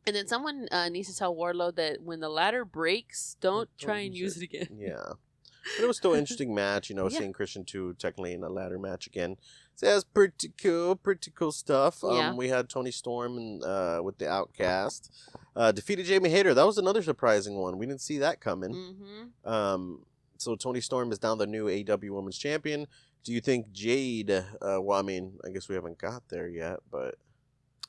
Speaker 2: And then someone needs to tell Wardlow that when the ladder breaks, don't try and use it again.
Speaker 1: Yeah. But it was still an interesting match, seeing Christian 2 technically in a ladder match again. So that's pretty cool stuff. We had Tony Storm and with the Outcast. Defeated Jamie Hayter. That was another surprising one. We didn't see that coming.
Speaker 2: Mm-hmm.
Speaker 1: So Tony Storm is now the new AEW Women's Champion. Do you think Jade, I guess we haven't got there yet, but...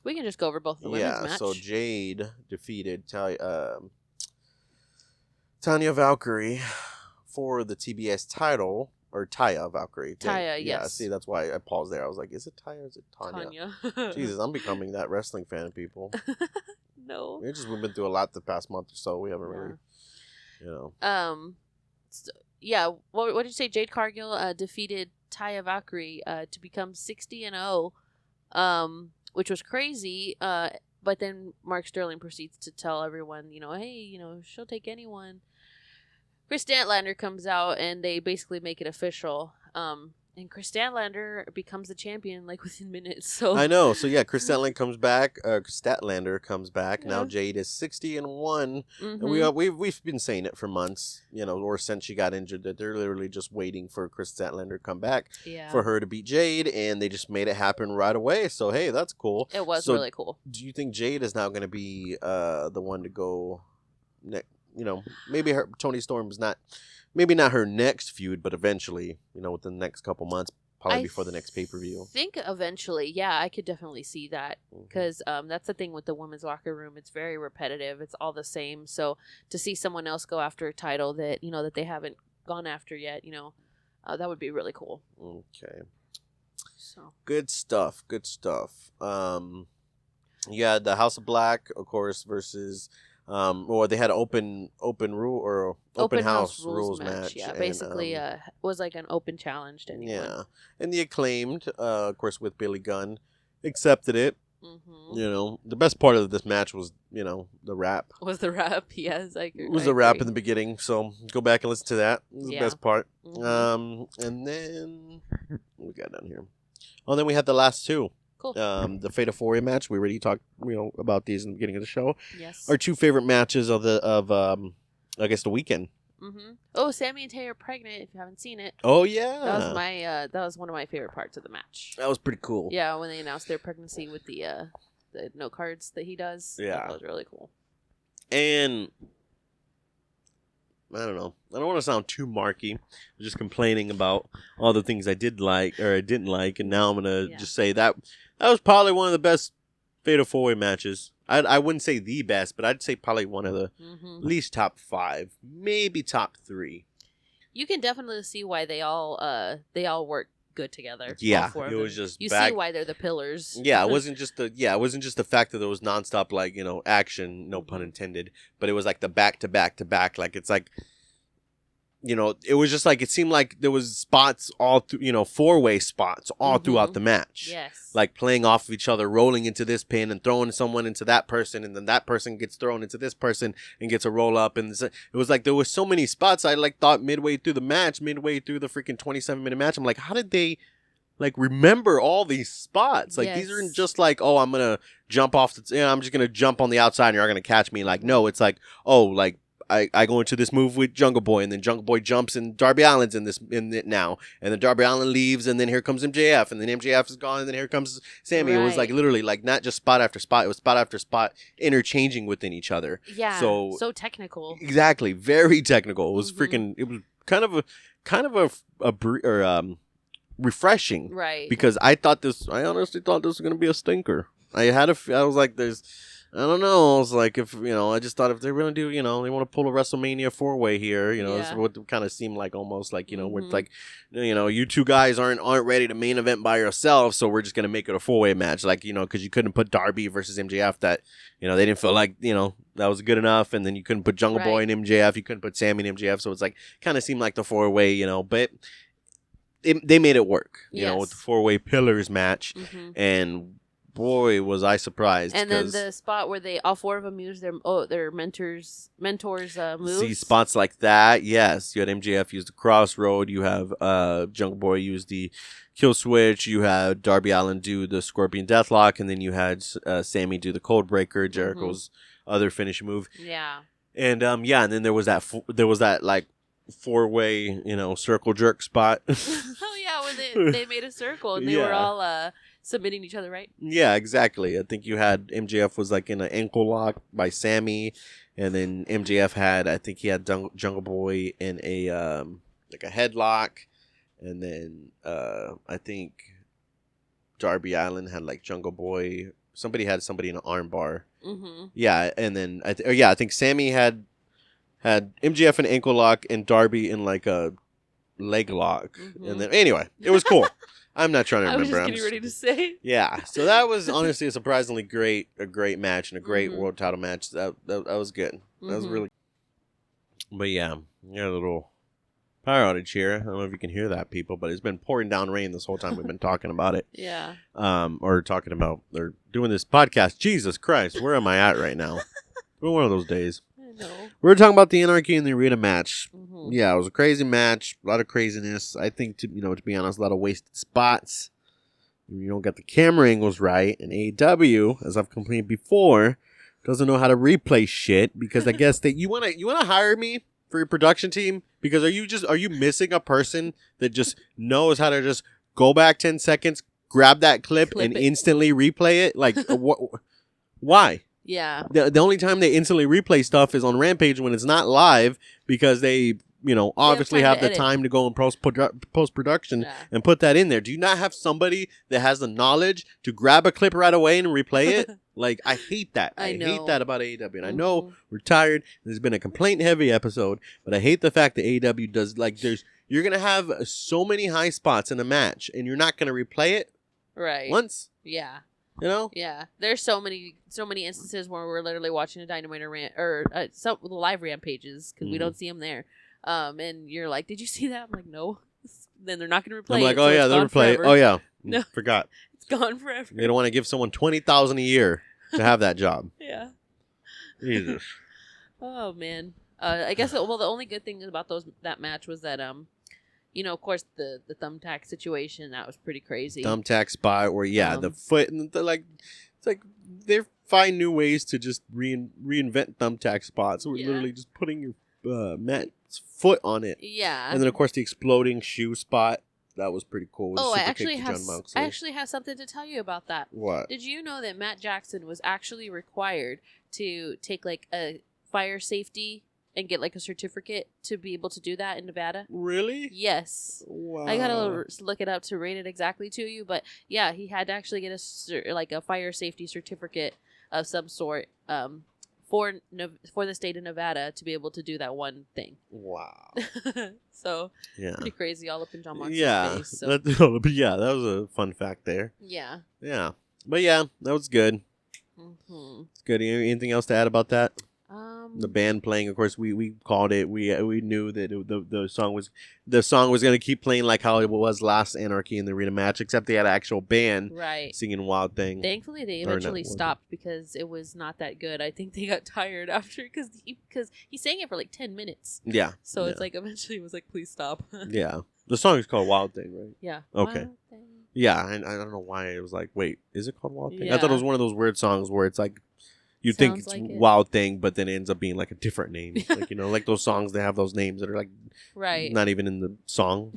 Speaker 2: We can just go over both of the women's match.
Speaker 1: Yeah, so Jade defeated Tanya Valkyrie for the TBS title, or Taya Valkyrie.
Speaker 2: Taya, yes.
Speaker 1: Yeah, see, that's why I paused there. I was like, is it Taya or is it Tanya? Jesus, I'm becoming that wrestling fan, people.
Speaker 2: No.
Speaker 1: We've been through a lot the past month or so. We haven't really,
Speaker 2: what did you say? Jade Cargill defeated Taya Valkyrie to become 60-0. Which was crazy, but then Mark Sterling proceeds to tell everyone, hey, she'll take anyone. Chris Statlander comes out and they basically make it official. And Chris Statlander becomes the champion like within minutes. So
Speaker 1: I know. So yeah, Chris Statlander comes back. Now Jade is 60-1, and we've been saying it for months, or since she got injured, that they're literally just waiting for Chris Statlander to come back for her to beat Jade, and they just made it happen right away. So hey, that's cool.
Speaker 2: It was really cool.
Speaker 1: Do you think Jade is now going to be the one to go next? Maybe Toni Storm's not. Maybe not her next feud, but eventually, within the next couple months, probably before the next pay-per-view.
Speaker 2: I think eventually, yeah, I could definitely see that. Because that's the thing with the women's locker room. It's very repetitive. It's all the same. So to see someone else go after a title that, that they haven't gone after yet, that would be really cool.
Speaker 1: Okay.
Speaker 2: So
Speaker 1: Good stuff. Yeah, the House of Black, of course, versus... they had an open house rules match.
Speaker 2: Yeah, basically, was like an open challenge to anyone.
Speaker 1: Yeah, and the Acclaimed, of course, with Billy Gunn, accepted it. Mm-hmm. The best part of this match was, the rap.
Speaker 2: Was the rap? Yes, I agree.
Speaker 1: It was the rap in the beginning, so go back and listen to that. It was the best part.
Speaker 2: Mm-hmm.
Speaker 1: And then what we got down here? Oh, then we had the last two.
Speaker 2: Cool.
Speaker 1: The Fatal 4-Way match. We already talked, about these in the beginning of the show.
Speaker 2: Yes.
Speaker 1: Our two favorite matches of I guess the weekend.
Speaker 2: Mm-hmm. Oh, Sammy and Tay are pregnant. If you haven't seen it.
Speaker 1: Oh yeah.
Speaker 2: That was one of my favorite parts of the match.
Speaker 1: That was pretty cool.
Speaker 2: Yeah, when they announced their pregnancy with the note cards that he does.
Speaker 1: Yeah.
Speaker 2: That was really cool.
Speaker 1: And I don't know. I don't want to sound too marky. I'm just complaining about all the things I did like or I didn't like, and now I'm gonna just say that was probably one of the best Fatal 4-Way matches. I wouldn't say the best, but I'd say probably one of the at least top 5, maybe top 3.
Speaker 2: You can definitely see why they all work good together.
Speaker 1: Yeah, it was just
Speaker 2: see why they're the pillars.
Speaker 1: Yeah, it wasn't just the fact that there was nonstop action, no pun intended, but it was like the back to back to back. Like it's like, it was just like it seemed like there was spots all through, 4-way spots all throughout the match.
Speaker 2: Yes,
Speaker 1: like playing off of each other, rolling into this pin and throwing someone into that person, and then that person gets thrown into this person and gets a roll up, and it was like there was so many spots. I thought midway through the freaking 27-minute match, I'm like, how did they remember all these spots? These aren't just like, oh, I'm gonna jump off I'm just gonna jump on the outside and you're gonna catch me. No, it's like, oh, I go into this move with Jungle Boy, and then Jungle Boy jumps, and Darby Allin's in it now, and then Darby Allin leaves, and then here comes MJF, and then MJF is gone, and then here comes Sammy. Right. It was literally not just spot after spot; it was spot after spot interchanging within each other.
Speaker 2: Yeah, so technical.
Speaker 1: Exactly, very technical. It was freaking. It was kind of a refreshing,
Speaker 2: right?
Speaker 1: Because I honestly thought this was gonna be a stinker. I was like, I don't know. I was like, I just thought if they're going to do, they want to pull a WrestleMania 4-way here, this is what it kind of seemed like almost where it's like, you two guys aren't ready to main event by yourselves, so we're just going to make it a 4-way match. Because you couldn't put Darby versus MJF they didn't feel like, that was good enough. And then you couldn't put Jungle Boy and MJF. You couldn't put Sammy and MJF. So it's kind of seemed like the 4-way, but they made it work, with the 4-way pillars match. And boy, was I surprised.
Speaker 2: And then the spot where all 4 of them use their mentors moves.
Speaker 1: See, spots like that, yes. You had MJF use the crossroad. You have Jungle Boy use the kill switch. You had Darby Allin do the Scorpion Deathlock. And then you had Sammy do the Cold Breaker, Jericho's other finish move.
Speaker 2: Yeah.
Speaker 1: And and then there was that 4-way, circle jerk spot.
Speaker 2: Oh, yeah, where they made a circle and they were all submitting each other, right?
Speaker 1: Yeah, exactly. I think you had MJF was in an ankle lock by Sammy, and then MJF had Jungle Boy in a a headlock, and then I think Darby Allin had Jungle Boy. Somebody had somebody in an arm bar. Yeah, and then I think Sammy had MJF in an ankle lock and Darby in a leg lock, and then anyway, it was cool. I'm not trying to remember.
Speaker 2: I was just getting ready to say.
Speaker 1: Yeah, so that was honestly a surprisingly great match and a great world title match. That was good. That was really. But yeah, you got a little power outage here. I don't know if you can hear that, people, but it's been pouring down rain this whole time we've been talking about it.
Speaker 2: Yeah.
Speaker 1: Or doing this podcast. Jesus Christ, where am I at right now? We're one of those days.
Speaker 2: I know.
Speaker 1: We're talking about the Anarchy and the Arena match. Yeah, it was a crazy match. A lot of craziness. I think, to be honest, a lot of wasted spots. You don't get the camera angles right. And AEW, as I've complained before, doesn't know how to replay shit because I guess that you wanna hire me for your production team because are you missing a person that just knows how to just go back 10 seconds, grab that clip and instantly replay it? Like why?
Speaker 2: Yeah.
Speaker 1: The only time they instantly replay stuff is on Rampage when it's not live because they obviously have the time to go and post-production and put that in there. Do you not have somebody that has the knowledge to grab a clip right away and replay it? Like, I hate that. I hate that about AEW. And I know we're tired. There's been a complaint-heavy episode, but I hate the fact that AEW does, you're going to have so many high spots in a match, and you're not going to replay it once?
Speaker 2: Yeah.
Speaker 1: Yeah.
Speaker 2: There's so many instances where we're literally watching a Dynamite or some the live Rampages because we don't see them there. And you're like, did you see that? I'm like, no. Then they're not going to replay it.
Speaker 1: I'm like, oh, yeah, they'll replay it. Oh, yeah.
Speaker 2: No.
Speaker 1: Forgot.
Speaker 2: It's gone forever.
Speaker 1: They don't want to give someone $20,000 a year to have that job.
Speaker 2: Yeah.
Speaker 1: Jesus.
Speaker 2: Oh, man. I guess, the only good thing about that match was that, of course, the thumbtack situation, that was pretty crazy.
Speaker 1: Thumbtack spot where, the foot, and it's like they find new ways to just reinvent thumbtack spots. We're literally just putting your Matt's foot on it.
Speaker 2: Yeah.
Speaker 1: And then, of course, the exploding shoe spot. That was pretty cool.
Speaker 2: I actually have something to tell you about that.
Speaker 1: What?
Speaker 2: Did you know that Matt Jackson was actually required to take a fire safety and get a certificate to be able to do that in Nevada?
Speaker 1: Really?
Speaker 2: Yes.
Speaker 1: Wow.
Speaker 2: I gotta look it up to rate it exactly to you, but yeah, he had to actually get a fire safety certificate of some sort for the state of Nevada to be able to do that one thing.
Speaker 1: Wow.
Speaker 2: So pretty crazy, all up in John Moxley's face. So.
Speaker 1: That was a fun fact there.
Speaker 2: Yeah.
Speaker 1: Yeah, but that was good.
Speaker 2: Mm-hmm.
Speaker 1: It's good. Anything else to add about that? The band playing, of course, we called it. We knew that the song was going to keep playing like how it was last Anarchy in the arena match, except they had an actual band singing Wild Thing.
Speaker 2: Thankfully, they eventually stopped because it was not that good. I think they got tired after because he sang it for 10 minutes.
Speaker 1: Yeah.
Speaker 2: So it's eventually it was please stop.
Speaker 1: Yeah. The song is called Wild Thing, right?
Speaker 2: Yeah.
Speaker 1: Okay. Yeah, and I don't know why it was wait, is it called Wild Thing? Yeah. I thought it was one of those weird songs where it's you think it's Wild Thing, but then it ends up being a different name. Those songs, they have those names that are not even in the song.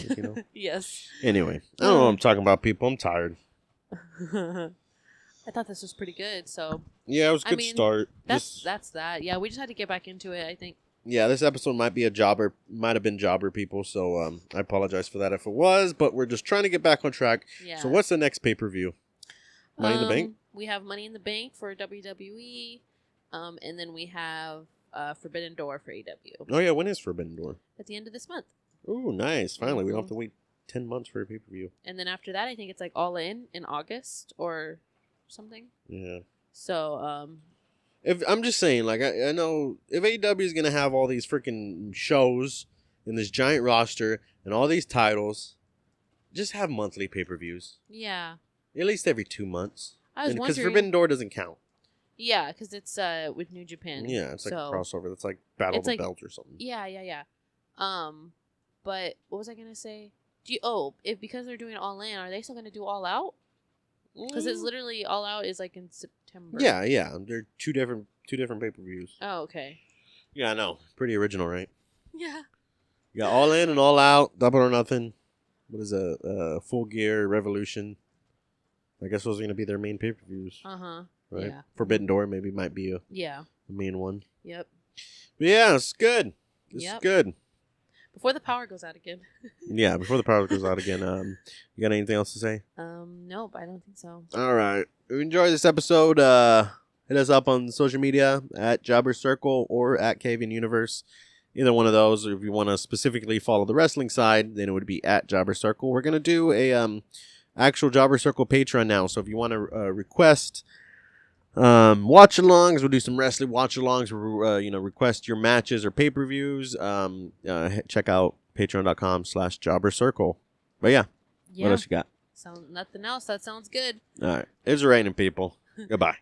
Speaker 2: Yes.
Speaker 1: Anyway, I don't know what I'm talking about, people. I'm tired.
Speaker 2: I thought this was pretty good, so.
Speaker 1: Yeah, it was a good start.
Speaker 2: That's that. Yeah, we just had to get back into it, I think.
Speaker 1: Yeah, this episode might have been jobber, people, so I apologize for that if it was, but we're just trying to get back on track. Yeah. So what's the next pay-per-view? Money in the Bank?
Speaker 2: We have Money in the Bank for WWE, and then we have Forbidden Door for AEW.
Speaker 1: Oh, yeah, when is Forbidden Door?
Speaker 2: At the end of this month.
Speaker 1: Oh, nice. Finally, we don't have to wait 10 months for a pay-per-view.
Speaker 2: And then after that, I think it's All In August or something.
Speaker 1: Yeah.
Speaker 2: So,
Speaker 1: if I'm just saying, I know if AEW is going to have all these freaking shows in this giant roster and all these titles, just have monthly pay-per-views.
Speaker 2: Yeah.
Speaker 1: At least every 2 months.
Speaker 2: I was wondering.
Speaker 1: Because Forbidden Door doesn't count.
Speaker 2: Yeah, because it's with New Japan.
Speaker 1: Yeah, it's a crossover. That's Battle of the Belt or something.
Speaker 2: Yeah. But what was I gonna say? Because they're doing All In, are they still gonna do All Out? Because it's literally All Out is in September.
Speaker 1: Yeah. They're two different pay-per-views.
Speaker 2: Oh, okay.
Speaker 1: Yeah, I know. Pretty original, right?
Speaker 2: Yeah.
Speaker 1: You got All In and All Out, Double or Nothing. What is Full Gear, Revolution? I guess those are going to be their main pay-per-views.
Speaker 2: Uh-huh.
Speaker 1: Right?
Speaker 2: Yeah.
Speaker 1: Forbidden Door maybe might be a main one.
Speaker 2: Yep.
Speaker 1: But yeah, it's good. This is good.
Speaker 2: Before the power goes out again.
Speaker 1: Yeah, before the power goes out again. You got anything else to say?
Speaker 2: Nope, I don't think so.
Speaker 1: All right. If you enjoyed this episode, hit us up on social media at Jobber Circle or at CayVin Universe. Either one of those. Or if you want to specifically follow the wrestling side, then it would be at Jobber Circle. We're going to do a actual Jobber Circle Patreon now. So if you want to request watch-alongs, we'll do some wrestling watch-alongs. Request your matches or pay-per-views. Check out patreon.com/jobbercircle. But yeah, what else you got?
Speaker 2: Nothing else. That sounds good.
Speaker 1: All right. It's raining, people. Goodbye.